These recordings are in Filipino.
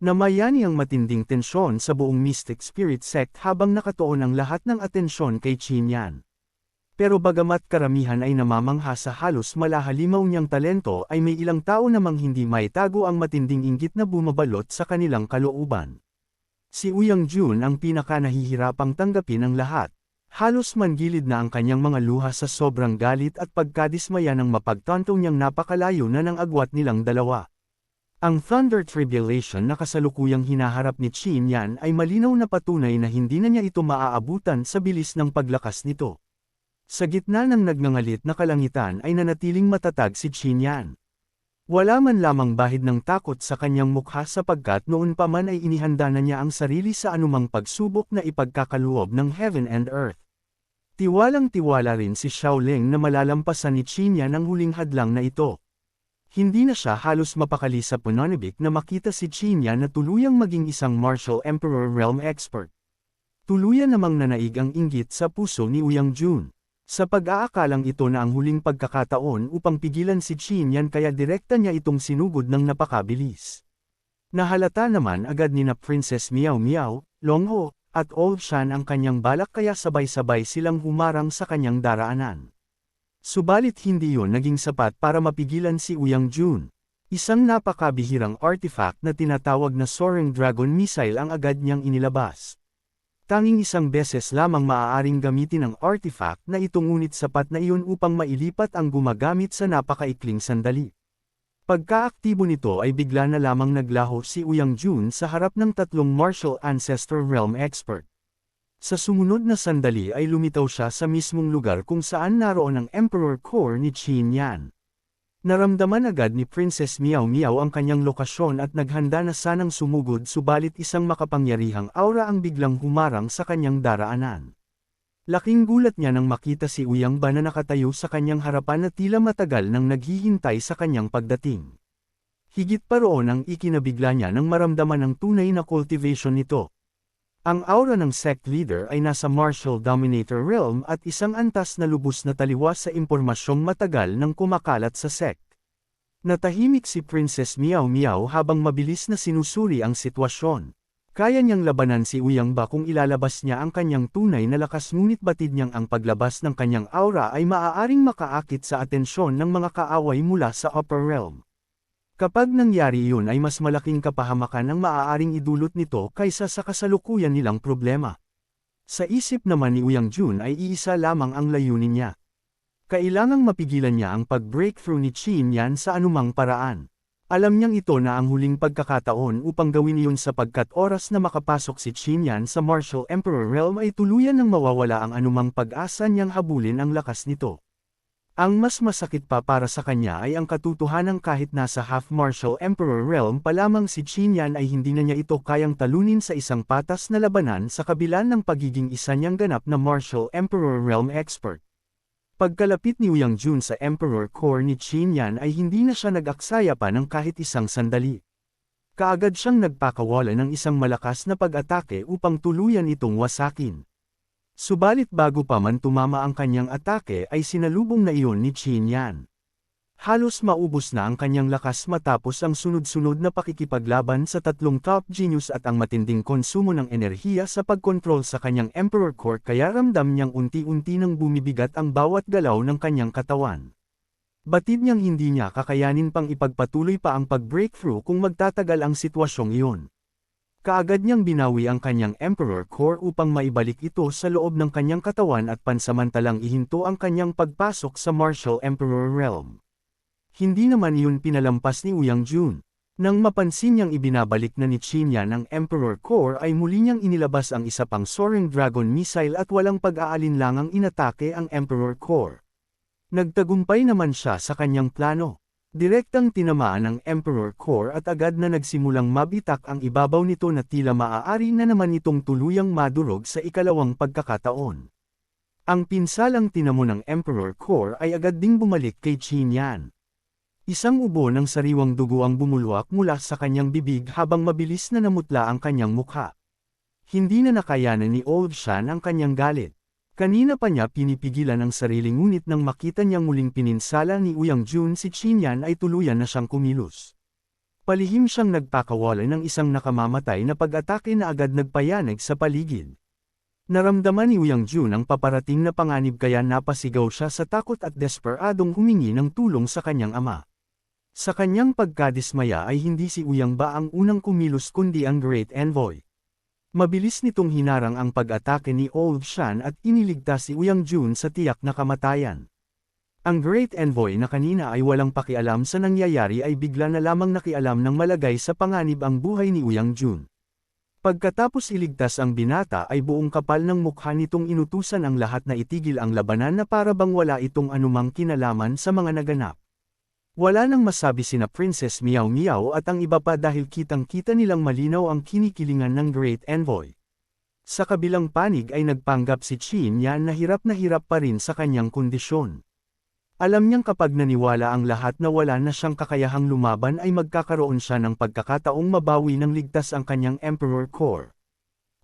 Namayani ang matinding tensyon sa buong Mystic Spirit Sect habang nakatuon ang lahat ng atensyon kay Qin Yan. Pero bagamat karamihan ay namamangha sa halos malahalimaw niyang talento ay may ilang tao namang hindi maitago ang matinding inggit na bumabalot sa kanilang kalooban. Si Uyang Jun ang pinakanahihirapang tanggapin ang lahat. Halos mangilid na ang kanyang mga luha sa sobrang galit at pagkadismaya nang mapagtanto niyang napakalayo na ng agwat nilang dalawa. Ang Thunder Tribulation na kasalukuyang hinaharap ni Qin Yan ay malinaw na patunay na hindi na niya ito maaabutan sa bilis ng paglakas nito. Sa gitna ng nagngangalit na kalangitan ay nanatiling matatag si Qin Yan. Wala man lamang bahid ng takot sa kanyang mukha sapagkat noon pa man ay inihanda na niya ang sarili sa anumang pagsubok na ipagkakaloob ng Heaven and Earth. Tiwalang-tiwala rin si Xiaoling na malalampasan ni Qin Yan ang huling hadlang na ito. Hindi na siya halos mapakali sa pananabik na makita si Qin Yan na tuluyang maging isang martial emperor realm expert. Tuluyan namang nanaig ang inggit sa puso ni Uyang Jun. Sa pag-aakalang ito na ang huling pagkakataon upang pigilan si Qin Yan kaya direkta niya itong sinugod ng napakabilis. Nahalata naman agad ni na Princess Miao Miao, Long Ho, at Old Shan ang kanyang balak kaya sabay-sabay silang humarang sa kanyang daraanan. Subalit hindi yon naging sapat para mapigilan si Uyang Jun. Isang napakabihirang artifact na tinatawag na Soaring Dragon Missile ang agad niyang inilabas. Tanging isang beses lamang maaaring gamitin ang artifact na ito ngunit sapat na iyon upang mailipat ang gumagamit sa napakaikling sandali. Pagkaaktibo nito ay bigla na lamang naglaho si Uyang Jun sa harap ng tatlong martial ancestor realm expert. Sa sumunod na sandali ay lumitaw siya sa mismong lugar kung saan naroon ang Emperor Core ni Qin Yan. Naramdaman agad ni Princess Miao Miao ang kanyang lokasyon at naghanda na sanang sumugod subalit isang makapangyarihang aura ang biglang humarang sa kanyang daraanan. Laking gulat niya nang makita si Uyang Ba na nakatayo sa kanyang harapan na tila matagal nang naghihintay sa kanyang pagdating. Higit pa roon ang ikinabigla niya nang maramdaman ang tunay na cultivation nito. Ang aura ng sect leader ay nasa martial dominator realm at isang antas na lubos na taliwas sa impormasyong matagal nang kumakalat sa sect. Natahimik si Princess Miao Miao habang mabilis na sinusuri ang sitwasyon. Kaya niyang labanan si Uyang Ba kung ilalabas niya ang kanyang tunay na lakas ngunit batid niyang ang paglabas ng kanyang aura ay maaaring makaakit sa atensyon ng mga kaaway mula sa upper realm. Kapag nangyari iyon ay mas malaking kapahamakan ang maaaring idulot nito kaysa sa kasalukuyan nilang problema. Sa isip naman ni Uyang Jun ay iisa lamang ang layunin niya. Kailangang mapigilan niya ang pag-breakthrough ni Qin Yan sa anumang paraan. Alam niyang ito na ang huling pagkakataon upang gawin iyon sapagkat oras na makapasok si Qin Yan sa Martial Emperor Realm ay tuluyan ng mawawala ang anumang pag-asa niyang habulin ang lakas nito. Ang mas masakit pa para sa kanya ay ang katotohanan kahit nasa half-martial emperor realm pa lamang si Qin Yan ay hindi na niya ito kayang talunin sa isang patas na labanan sa kabila ng pagiging isa niyang ganap na martial emperor realm expert. Pagkalapit ni Uyang Jun sa emperor core ni Qin Yan ay hindi na siya nag-aksaya pa ng kahit isang sandali. Kaagad siyang nagpakawala ng isang malakas na pag-atake upang tuluyan itong wasakin. Subalit bago pa man tumama ang kanyang atake ay sinalubong na iyon ni Qin Yan. Halos maubos na ang kanyang lakas matapos ang sunod-sunod na pakikipaglaban sa tatlong top genius at ang matinding konsumo ng enerhiya sa pagkontrol sa kanyang Emperor Core kaya ramdam niyang unti-unti nang bumibigat ang bawat galaw ng kanyang katawan. Batid niyang hindi niya kakayanin pang ipagpatuloy pa ang pag-breakthrough kung magtatagal ang sitwasyong iyon. Kaagad niyang binawi ang kanyang Emperor Core upang maibalik ito sa loob ng kanyang katawan at pansamantalang ihinto ang kanyang pagpasok sa Martial Emperor Realm. Hindi naman iyon pinalampas ni Uyang Jun. Nang mapansin niyang ibinabalik na ni Qin Yan ang Emperor Core ay muli niyang inilabas ang isa pang Soaring Dragon Missile at walang pag-aalinlangang inatake ang Emperor Core. Nagtagumpay naman siya sa kanyang plano. Direktang tinamaan ang Emperor Core at agad na nagsimulang mabitak ang ibabaw nito na tila maaari na naman itong tuluyang madurog sa ikalawang pagkakataon. Ang pinsalang tinamo ng Emperor Core ay agad ding bumalik kay Qin Yan. Isang ubo ng sariwang dugo ang bumulwak mula sa kanyang bibig habang mabilis na namutla ang kanyang mukha. Hindi na nakayanan ni Old Shan ang kanyang galit. Kanina pa niya pinipigilan ang sarili ngunit nang makita niyang muling pininsala ni Uyang Jun si Qin Yan ay tuluyan na siyang kumilos. Palihim siyang nagpakawala ng isang nakamamatay na pag-atake na agad nagpayanig sa paligid. Naramdaman ni Uyang Jun ang paparating na panganib kaya napasigaw siya sa takot at desperadong humingi ng tulong sa kanyang ama. Sa kanyang pagkadismaya ay hindi si Uyang Ba ang unang kumilos kundi ang Great Envoy. Mabilis nitong hinarang ang pag-atake ni Old Shan at iniligtas si Uyang Jun sa tiyak na kamatayan. Ang Great Envoy na kanina ay walang pakialam sa nangyayari ay bigla na lamang nakialam ng malagay sa panganib ang buhay ni Uyang Jun. Pagkatapos iligtas ang binata ay buong kapal ng mukha nitong inutusan ang lahat na itigil ang labanan na para bang wala itong anumang kinalaman sa mga naganap. Wala nang masabi sina Princess Miao Miao at ang iba pa dahil kitang-kita nilang malinaw ang kinikilingan ng Great Envoy. Sa kabilang panig ay nagpanggap si Qin Yan na hirap pa rin sa kanyang kondisyon. Alam niyang kapag naniwala ang lahat na wala na siyang kakayahang lumaban ay magkakaroon siya ng pagkakataong mabawi ng ligtas ang kanyang Emperor Core.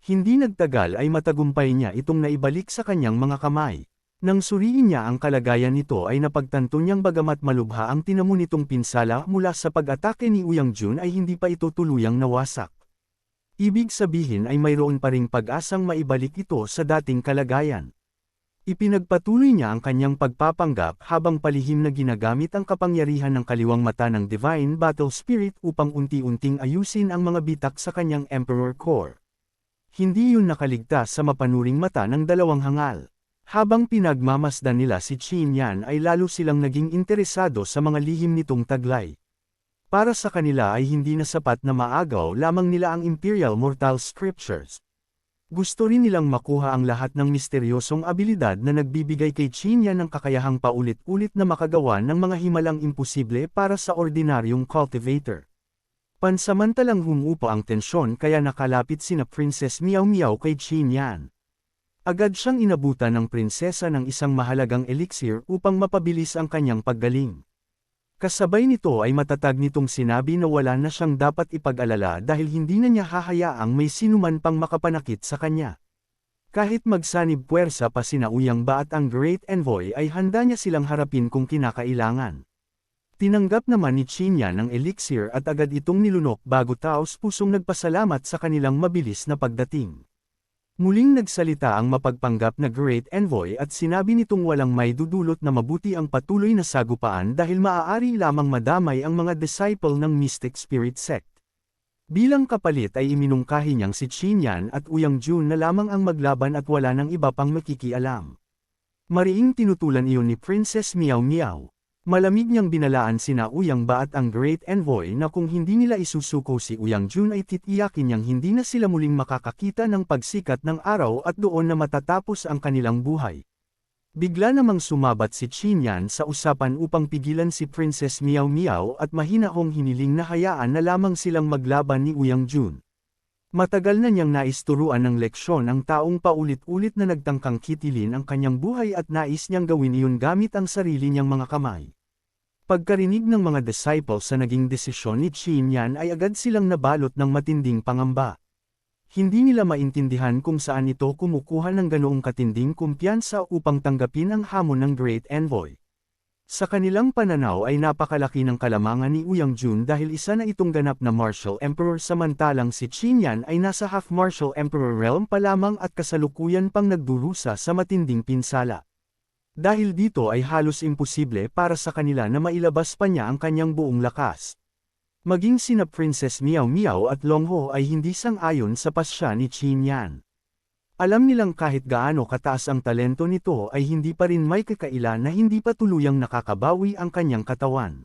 Hindi nagtagal ay matagumpay niya itong naibalik sa kanyang mga kamay. Nang suriin niya ang kalagayan nito ay napagtanto niyang bagamat malubha ang tinamo nitong pinsala mula sa pag-atake ni Uyang Jun ay hindi pa ito tuluyang nawasak. Ibig sabihin ay mayroon pa ring pag-asang maibalik ito sa dating kalagayan. Ipinagpatuloy niya ang kanyang pagpapanggap habang palihim na ginagamit ang kapangyarihan ng kaliwang mata ng Divine Battle Spirit upang unti-unting ayusin ang mga bitak sa kanyang Emperor Core. Hindi yun nakaligtas sa mapanuring mata ng dalawang hangal. Habang pinagmamasdan nila si Qin Yan ay lalo silang naging interesado sa mga lihim nitong taglay. Para sa kanila ay hindi na sapat na maagaw lamang nila ang Imperial Mortal Scriptures. Gusto rin nilang makuha ang lahat ng misteryosong abilidad na nagbibigay kay Qin Yan ng kakayahang paulit-ulit na makagawa ng mga himalang imposible para sa ordinaryong cultivator. Pansamantalang humupa ang tensyon kaya nakalapit sina Princess Miao Miao kay Qin Yan. Agad siyang inabutan ng prinsesa ng isang mahalagang elixir upang mapabilis ang kanyang paggaling. Kasabay nito ay matatag nitong sinabi na wala na siyang dapat ipag-alala dahil hindi na niya hahayaang may sinuman pang makapanakit sa kanya. Kahit magsanib puwersa pa sina Uyang Ba at ang Great Envoy ay handa niya silang harapin kung kinakailangan. Tinanggap naman ni Qin Yan ang elixir at agad itong nilunok bago taos-pusong nagpasalamat sa kanilang mabilis na pagdating. Muling nagsalita ang mapagpanggap na Great Envoy at sinabi nitong walang may dudulot na mabuti ang patuloy na sagupaan dahil maaari lamang madamay ang mga disciple ng Mystic Spirit Sect. Bilang kapalit ay iminungkahi niyang si Qin Yan at Uyang Jun na lamang ang maglaban at wala nang iba pang makikialam. Mariing tinutulan iyon ni Princess Miao Miao. Malamig niyang binalaan sina Uyang Ba at ang Great Envoy na kung hindi nila isusuko si Uyang Jun ay titiyakin niyang hindi na sila muling makakakita ng pagsikat ng araw at doon na matatapos ang kanilang buhay. Bigla namang sumabat si Qin Yan sa usapan upang pigilan si Princess Miao Miao at mahinahong hiniling na hayaan na lamang silang maglaban ni Uyang Jun. Matagal na niyang naisturuan ng leksyon ang taong paulit-ulit na nagtangkang kitilin ang kanyang buhay at nais niyang gawin iyon gamit ang sarili niyang mga kamay. Pagkarinig ng mga disciples sa naging desisyon ni Qin Yan ay agad silang nabalot ng matinding pangamba. Hindi nila maintindihan kung saan ito kumukuha ng ganoong katinding kumpiyansa upang tanggapin ang hamon ng Great Envoy. Sa kanilang pananaw ay napakalaki ng kalamangan ni Uyang Jun dahil isa na itong ganap na Martial Emperor samantalang si Qin Yan ay nasa Half Martial Emperor realm pa lamang at kasalukuyan pang nagdurusa sa matinding pinsala. Dahil dito ay halos imposible para sa kanila na mailabas pa niya ang kanyang buong lakas. Maging sina Princess Miao Miao at Long Ho ay hindi sang-ayon sa pasya ni Qin Yan. Alam nilang kahit gaano kataas ang talento nito ay hindi pa rin may kakaila na hindi pa tuluyang nakakabawi ang kanyang katawan.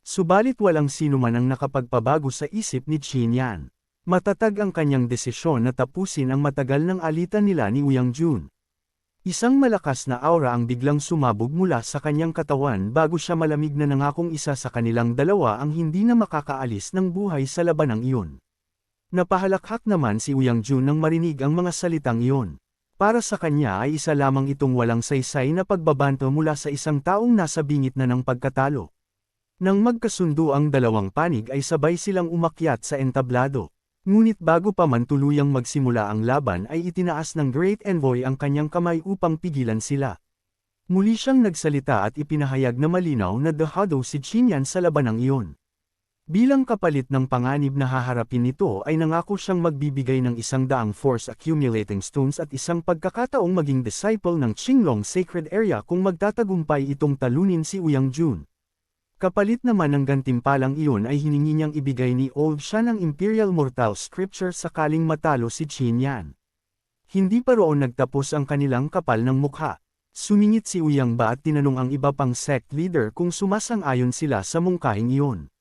Subalit walang sino man ang nakapagpabago sa isip ni Qin Yan. Matatag ang kanyang desisyon na tapusin ang matagal ng alitan nila ni Uyang Jun. Isang malakas na aura ang biglang sumabog mula sa kanyang katawan bago siya malamig na nangakong isa sa kanilang dalawa ang hindi na makakaalis ng buhay sa labanang iyon. Napahalakhak naman si Uyang Jun nang marinig ang mga salitang iyon. Para sa kanya ay isa lamang itong walang saysay na pagbabanto mula sa isang taong nasa bingit na ng pagkatalo. Nang magkasundo ang dalawang panig ay sabay silang umakyat sa entablado. Ngunit bago pa man tuluyang magsimula ang laban ay itinaas ng Great Envoy ang kanyang kamay upang pigilan sila. Muli siyang nagsalita at ipinahayag na malinaw na dahado si Qin Yan sa labanang iyon. Bilang kapalit ng panganib na haharapin nito ay nangako siyang magbibigay ng 100 Force Accumulating Stones at isang pagkakataong maging disciple ng Qinglong Sacred Area kung magtatagumpay itong talunin si Uyang Jun. Kapalit naman ng gantimpalang iyon ay hiningi niyang ibigay ni Old Shan ang Imperial Mortal Scripture sakaling matalo si Qin Yan. Hindi pa roon nagtapos ang kanilang kapal ng mukha. Sumingit si Uyang Ba at tinanong ang iba pang sect leader kung sumasang-ayon sila sa mungkahing iyon.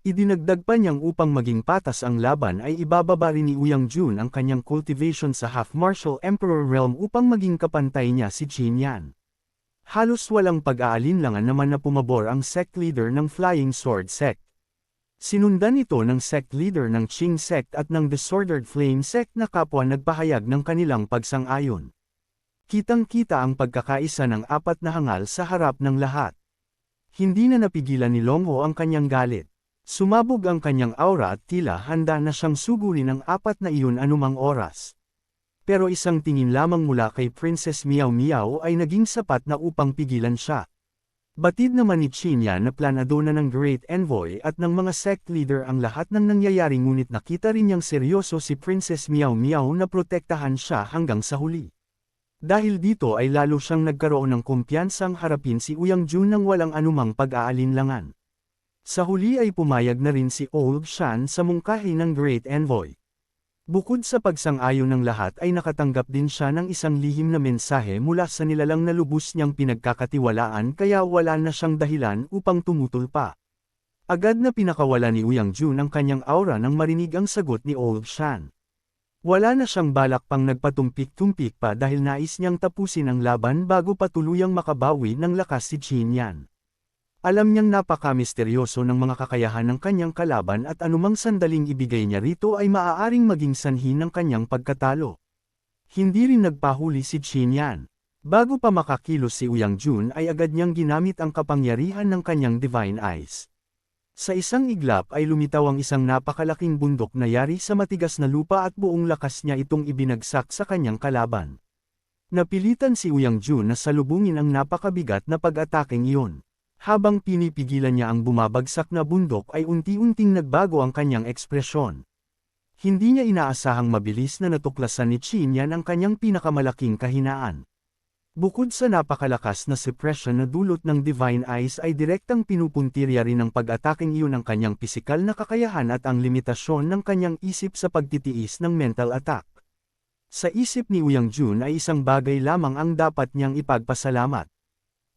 Idinagdag pa niyang upang maging patas ang laban ay ibababa rin ni Uyang Jun ang kanyang cultivation sa Half-Martial Emperor Realm upang maging kapantay niya si Qin Yan. Halos walang pag-aalinlangan naman na pumabor ang sect leader ng Flying Sword Sect. Sinundan ito ng sect leader ng Qing Sect at ng Disordered Flame Sect na kapwa nagpahayag ng kanilang pagsang-ayon. Kitang-kita ang pagkakaisa ng apat na hangal sa harap ng lahat. Hindi na napigilan ni Longho ang kanyang galit. Sumabog ang kanyang aura at tila handa na siyang sugurin ang apat na iyon anumang oras. Pero isang tingin lamang mula kay Princess Miao Miao ay naging sapat na upang pigilan siya. Batid naman ni Qin Yan na planado na ng Great Envoy at ng mga sect leader ang lahat ng nangyayari ngunit nakita rin niyang seryoso si Princess Miao Miao na protektahan siya hanggang sa huli. Dahil dito ay lalo siyang nagkaroon ng kumpiyansang harapin si Uyang Jun nang walang anumang pag-aalinlangan. Sa huli ay pumayag na rin si Old Shan sa mungkahi ng Great Envoy. Bukod sa pagsang-ayon ng lahat ay nakatanggap din siya ng isang lihim na mensahe mula sa nilalang na lubos niyang pinagkakatiwalaan kaya wala na siyang dahilan upang tumutol pa. Agad na pinakawala ni Uyang Jun ang kanyang aura nang marinig ang sagot ni Old Shan. Wala na siyang balak pang nagpatumpik-tumpik pa dahil nais niyang tapusin ang laban bago pa tuluyang makabawi ng lakas si Qin Yan. Alam niyang napaka-misteryoso ng mga kakayahan ng kanyang kalaban at anumang sandaling ibigay niya rito ay maaaring maging sanhi ng kanyang pagkatalo. Hindi rin nagpahuli si Qin Yan. Bago pa makakilos si Uyang Jun ay agad niyang ginamit ang kapangyarihan ng kanyang Divine Eyes. Sa isang iglap ay lumitaw ang isang napakalaking bundok na yari sa matigas na lupa at buong lakas niya itong ibinagsak sa kanyang kalaban. Napilitan si Uyang Jun na salubungin ang napakabigat na pag-ataking iyon. Habang pinipigilan niya ang bumabagsak na bundok ay unti-unting nagbago ang kanyang ekspresyon. Hindi niya inaasahang mabilis na natuklasan ni Qin Yan ang kanyang pinakamalaking kahinaan. Bukod sa napakalakas na suppression na dulot ng Divine Eyes ay direktang pinupuntirya rin ng pag-ataking iyon ang kanyang pisikal na kakayahan at ang limitasyon ng kanyang isip sa pagtitiis ng mental attack. Sa isip ni Uyang Jun ay isang bagay lamang ang dapat niyang ipagpasalamat.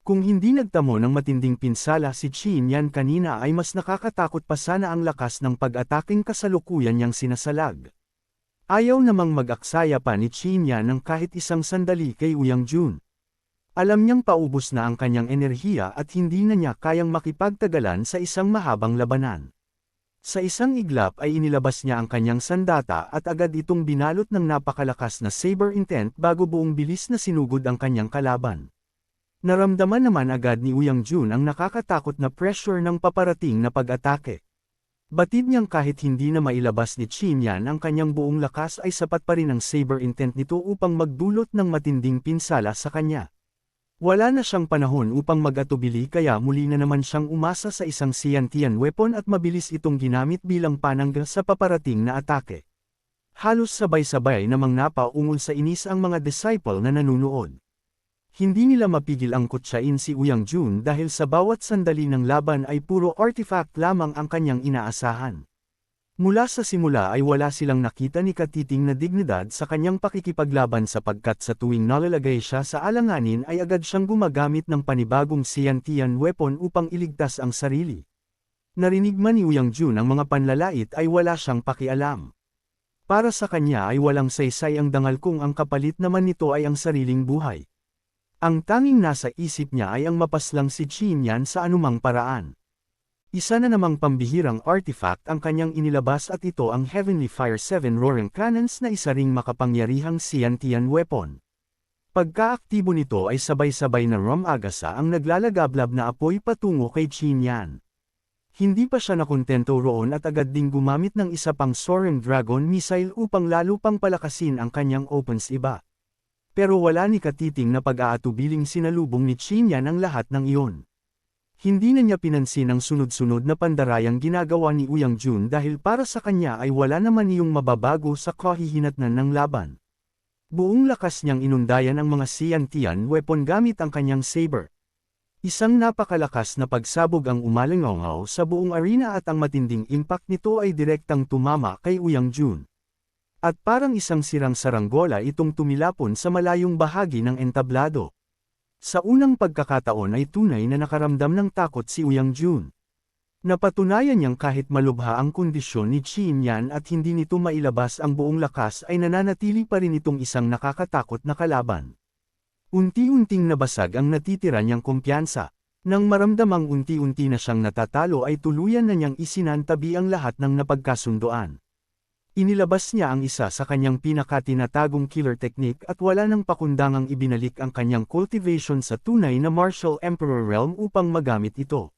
Kung hindi nagtamo ng matinding pinsala si Qin Yan kanina ay mas nakakatakot pa sana ang lakas ng pag-ataking kasalukuyan niyang sinasalag. Ayaw namang mag-aksaya pa ni Qin Yan ng kahit isang sandali kay Uyang Jun. Alam niyang paubos na ang kanyang enerhiya at hindi na niya kayang makipagtagalan sa isang mahabang labanan. Sa isang iglap ay inilabas niya ang kanyang sandata at agad itong binalot ng napakalakas na saber intent bago buong bilis na sinugod ang kanyang kalaban. Naramdaman naman agad ni Uyang Jun ang nakakatakot na pressure ng paparating na pag-atake. Batid niyang kahit hindi na mailabas ni Qin Yan ang kanyang buong lakas ay sapat pa rin ang saber intent nito upang magdulot ng matinding pinsala sa kanya. Wala na siyang panahon upang mag-atubili kaya muli na naman siyang umasa sa isang Xiantian weapon at mabilis itong ginamit bilang panangga sa paparating na atake. Halos sabay-sabay namang napaungol sa inis ang mga disciple na nanunood. Hindi nila mapigil ang kutsain si Uyang Jun dahil sa bawat sandali ng laban ay puro artifact lamang ang kanyang inaasahan. Mula sa simula ay wala silang nakita ni Katiting na dignidad sa kanyang pakikipaglaban sapagkat sa tuwing nalalagay siya sa alanganin ay agad siyang gumagamit ng panibagong Xiantian weapon upang iligtas ang sarili. Narinig man ni Uyang Jun ang mga panlalait ay wala siyang pakialam. Para sa kanya ay walang saysay ang dangal kung ang kapalit naman nito ay ang sariling buhay. Ang tanging nasa isip niya ay ang mapaslang si Qin Yan sa anumang paraan. Isa na namang pambihirang artifact ang kanyang inilabas at ito ang Heavenly Fire 7 Roaring Cannons na isa ring makapangyarihang Xiantian weapon. Pagkaaktibo nito ay sabay-sabay na rumagasa ang naglalagablab na apoy patungo kay Qin Yan. Hindi pa siya nakontento roon at agad ding gumamit ng isa pang Soaring Dragon missile upang lalo pang palakasin ang kanyang opens iba. Pero wala ni Katiting na pag-aatubiling sinalubong ni Qin Yan ang lahat ng iyon. Hindi na niya pinansin ang sunod-sunod na pandarayang ginagawa ni Uyang Jun dahil para sa kanya ay wala naman iyong mababago sa kahihinatnan ng laban. Buong lakas niyang inundayan ang mga Xiantian weapon gamit ang kanyang saber. Isang napakalakas na pagsabog ang umalingaw sa buong arena at ang matinding impact nito ay direktang tumama kay Uyang Jun. At parang isang sirang saranggola itong tumilapon sa malayong bahagi ng entablado. Sa unang pagkakataon ay tunay na nakaramdam ng takot si Uyang Jun. Napatunayan niyang kahit malubha ang kondisyon ni Qin Yan at hindi nito mailabas ang buong lakas ay nananatili pa rin itong isang nakakatakot na kalaban. Unti-unting nabasag ang natitira niyang kumpiyansa. Nang maramdamang unti-unti na siyang natatalo ay tuluyan na niyang isinantabi ang lahat ng napagkasunduan. Inilabas niya ang isa sa kanyang pinakatinatagong killer technique at wala nang pakundangang ibinalik ang kanyang cultivation sa tunay na martial emperor realm upang magamit ito.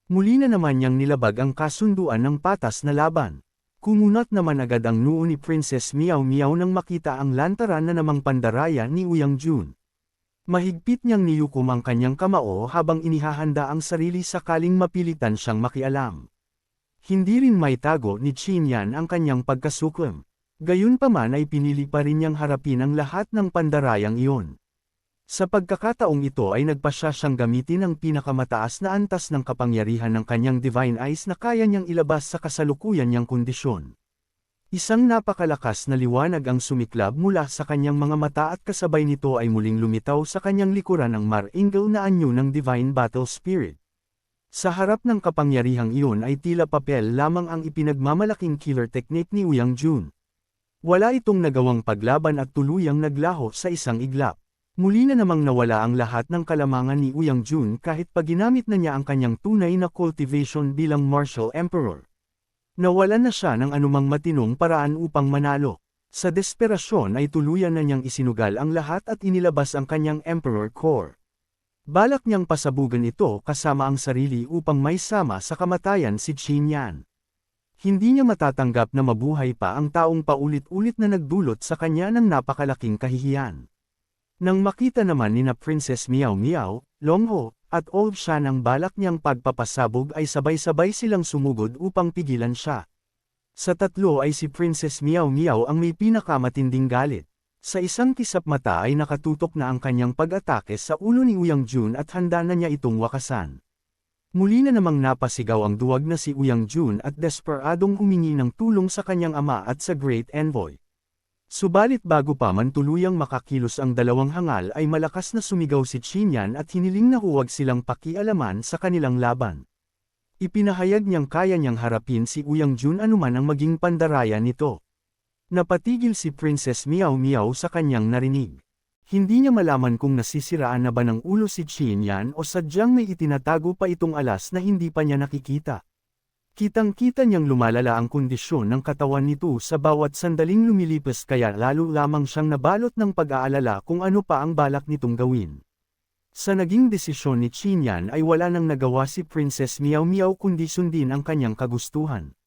Muli na naman niyang nilabag ang kasunduan ng patas na laban. Kumunat naman agad ang noo ni Princess Miao Miao nang makita ang lantaran na namang pandaraya ni Uyang Jun. Mahigpit niyang niyukom ang kanyang kamao habang inihahanda ang sarili sakaling mapilitan siyang makialam. Hindi rin maitago ni Qin Yan ang kanyang pagkasuklom. Gayunpaman ay pinili pa rin niyang harapin ang lahat ng pandarayang iyon. Sa pagkakataong ito ay nagpasya siyang gamitin ang pinakamataas na antas ng kapangyarihan ng kanyang Divine Eyes na kaya niyang ilabas sa kasalukuyan niyang kondisyon. Isang napakalakas na liwanag ang sumiklab mula sa kanyang mga mata at kasabay nito ay muling lumitaw sa kanyang likuran ang maringal na anyo ng Divine Battle Spirit. Sa harap ng kapangyarihang iyon ay tila papel lamang ang ipinagmamalaking killer technique ni Uyang Jun. Wala itong nagawang paglaban at tuluyang naglaho sa isang iglap. Muli na namang nawala ang lahat ng kalamangan ni Uyang Jun kahit pag ginamit na niya ang kanyang tunay na cultivation bilang martial emperor. Nawalan na siya ng anumang matinong paraan upang manalo. Sa desperasyon ay tuluyan na niyang isinugal ang lahat at inilabas ang kanyang emperor core. Balak niyang pasabugan ito kasama ang sarili upang maisama sa kamatayan si Qin Yan. Hindi niya matatanggap na mabuhay pa ang taong paulit-ulit na nagdulot sa kanya ng napakalaking kahihiyan. Nang makita naman ni na Princess Miao Miao, Long Ho, at Old Shan ang balak niyang pagpapasabog ay sabay-sabay silang sumugod upang pigilan siya. Sa tatlo ay si Princess Miao Miao ang may pinakamatinding galit. Sa isang kisap mata ay nakatutok na ang kanyang pag-atake sa ulo ni Uyang Jun at handa na niya itong wakasan. Muli na namang napasigaw ang duwag na si Uyang Jun at desperadong humingi ng tulong sa kanyang ama at sa Great Envoy. Subalit bago pa man tuluyang makakilos ang dalawang hangal ay malakas na sumigaw si Qin Yan at hiniling na huwag silang pakialaman sa kanilang laban. Ipinahayag niyang kaya niyang harapin si Uyang Jun anuman ang maging pandaraya nito. Napatigil si Princess Miao Miao sa kanyang narinig. Hindi niya malaman kung nasisiraan na ba ng ulo si Qin Yan o sadyang may itinatago pa itong alas na hindi pa niya nakikita. Kitang-kita niyang lumalala ang kondisyon ng katawan nito sa bawat sandaling lumilipas kaya lalo lamang siyang nabalot ng pag-aalala kung ano pa ang balak nitong gawin. Sa naging desisyon ni Qin Yan ay wala nang nagawa si Princess Miao Miao kundi sundin ang kanyang kagustuhan.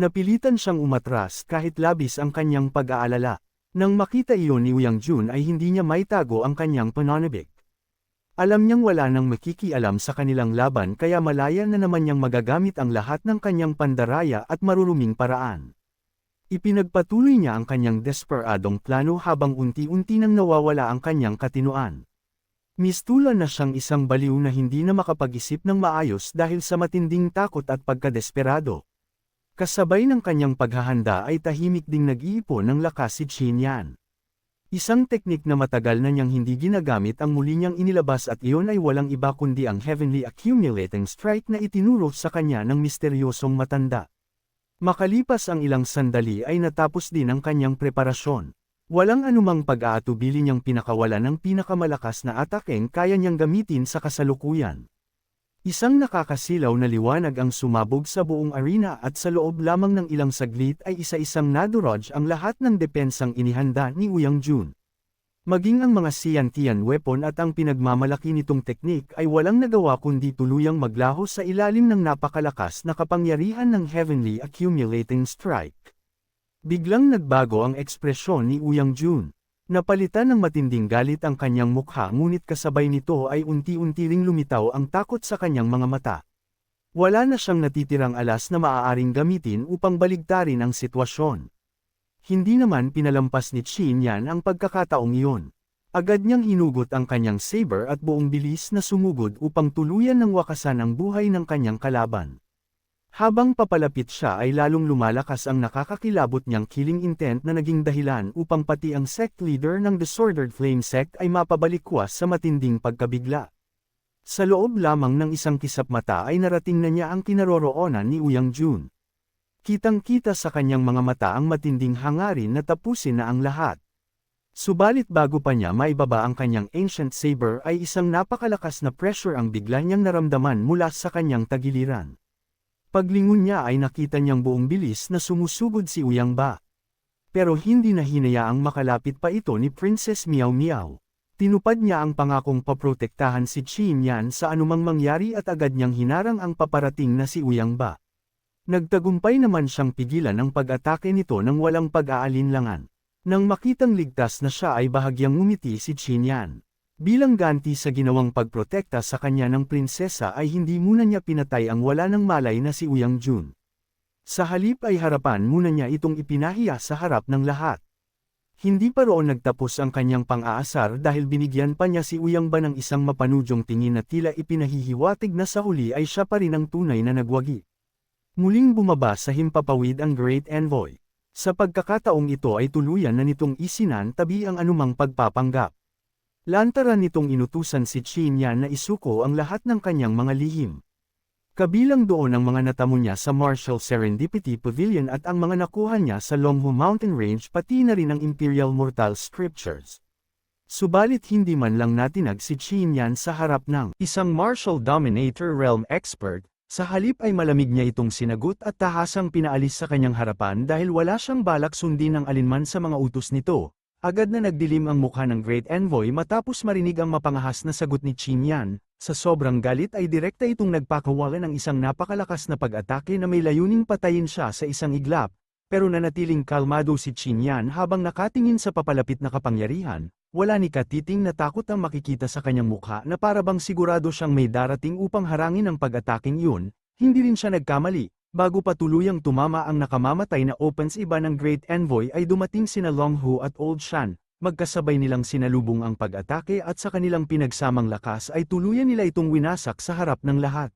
Napilitan siyang umatras kahit labis ang kanyang pag-aalala. Nang makita iyon ni Uyang Jun ay hindi niya maitago ang kanyang pananabik. Alam niyang wala nang makikialam sa kanilang laban kaya malaya na naman niyang magagamit ang lahat ng kanyang pandaraya at maruruming paraan. Ipinagpatuloy niya ang kanyang desperadong plano habang unti-unti nang nawawala ang kanyang katinoan. Mistulan na siyang isang baliw na hindi na makapag-isip ng maayos dahil sa matinding takot at pagkadesperado. Kasabay ng kanyang paghahanda ay tahimik ding nag-iipon ng lakas si Qin Yan. Isang teknik na matagal na niyang hindi ginagamit ang muli niyang inilabas at iyon ay walang iba kundi ang Heavenly Accumulating Strike na itinuro sa kanya ng misteryosong matanda. Makalipas ang ilang sandali ay natapos din ang kanyang preparasyon. Walang anumang pag-aatubili niyang pinakawalan ng pinakamalakas na atakeng kaya niyang gamitin sa kasalukuyan. Isang nakakasilaw na liwanag ang sumabog sa buong arena at sa loob lamang ng ilang saglit ay isa-isang nadurog ang lahat ng depensang inihanda ni Uyang Jun. Maging ang mga Xiantian weapon at ang pinagmamalaki nitong teknik ay walang nagawa kundi tuluyang maglaho sa ilalim ng napakalakas na kapangyarihan ng Heavenly Accumulating Strike. Biglang nagbago ang ekspresyon ni Uyang Jun. Napalitan ng matinding galit ang kanyang mukha ngunit kasabay nito ay unti-unti ring lumitaw ang takot sa kanyang mga mata. Wala na siyang natitirang alas na maaaring gamitin upang baligtarin ang sitwasyon. Hindi naman pinalampas ni Qin Yan ang pagkakataong iyon. Agad niyang hinugot ang kanyang saber at buong bilis na sumugod upang tuluyan ng wakasan ang buhay ng kanyang kalaban. Habang papalapit siya ay lalong lumalakas ang nakakakilabot niyang killing intent na naging dahilan upang pati ang sect leader ng Disordered Flame Sect ay mapabalikwas sa matinding pagkabigla. Sa loob lamang ng isang kisap mata ay narating na niya ang kinaroroonan ni Uyang Jun. Kitang-kita sa kanyang mga mata ang matinding hangarin na tapusin na ang lahat. Subalit bago pa niya maibaba ang kanyang ancient saber ay isang napakalakas na pressure ang bigla niyang naramdaman mula sa kanyang tagiliran. Paglingon niya ay nakita niyang buong bilis na sumusugod si Uyang Ba. Pero hindi na hinayaang makalapit pa ito ni Princess Miao Miao. Tinupad niya ang pangakong paprotektahan si Qin Yan sa anumang mangyari at agad niyang hinarang ang paparating na si Uyang Ba. Nagtagumpay naman siyang pigilan ang pag-atake nito nang walang pag-aalinlangan. Nang makitang ligtas na siya ay bahagyang ngumiti si Qin Yan. Bilang ganti sa ginawang pagprotekta sa kanya ng prinsesa ay hindi muna niya pinatay ang wala ng malay na si Uyang Jun. Sa halip ay harapan muna niya itong ipinahiya sa harap ng lahat. Hindi pa roon nagtapos ang kanyang pang-aasar dahil binigyan pa niya si Uyang Ba ng isang mapanudyong tingin na tila ipinahihiwatig na sa huli ay siya pa rin ang tunay na nagwagi. Muling bumaba sa himpapawid ang Great Envoy. Sa pagkakataong ito ay tuluyan na nitong isinantabi ang anumang pagpapanggap. Lantaran nitong inutusan si Qin Yan na isuko ang lahat ng kanyang mga lihim. Kabilang doon ang mga natamo niya sa Martial Serendipity Pavilion at ang mga nakuha niya sa Longhu Mountain Range pati na rin ang Imperial Mortal Scriptures. Subalit hindi man lang natinag si Qin Yan sa harap ng isang Martial Dominator Realm Expert. Sa halip ay malamig niya itong sinagot at tahasang pinaalis sa kanyang harapan dahil wala siyang balak sundin ng alinman sa mga utos nito. Agad na nagdilim ang mukha ng Great Envoy matapos marinig ang mapangahas na sagot ni Qin Yan. Sa sobrang galit ay direkta itong nagpakawalan ng isang napakalakas na pag-atake na may layuning patayin siya sa isang iglap. Pero nanatiling kalmado si Qin Yan habang nakatingin sa papalapit na kapangyarihan. Wala ni katiting na takot ang makikita sa kanyang mukha na parabang sigurado siyang may darating upang harangin ang pag-ataking yun. Hindi rin siya nagkamali. Bago pa tuluyang tumama ang nakamamatay na opens iba ng Great Envoy ay dumating sina Longhu at Old Shan. Magkasabay nilang sinalubong ang pag-atake at sa kanilang pinagsamang lakas ay tuluyan nila itong winasak sa harap ng lahat.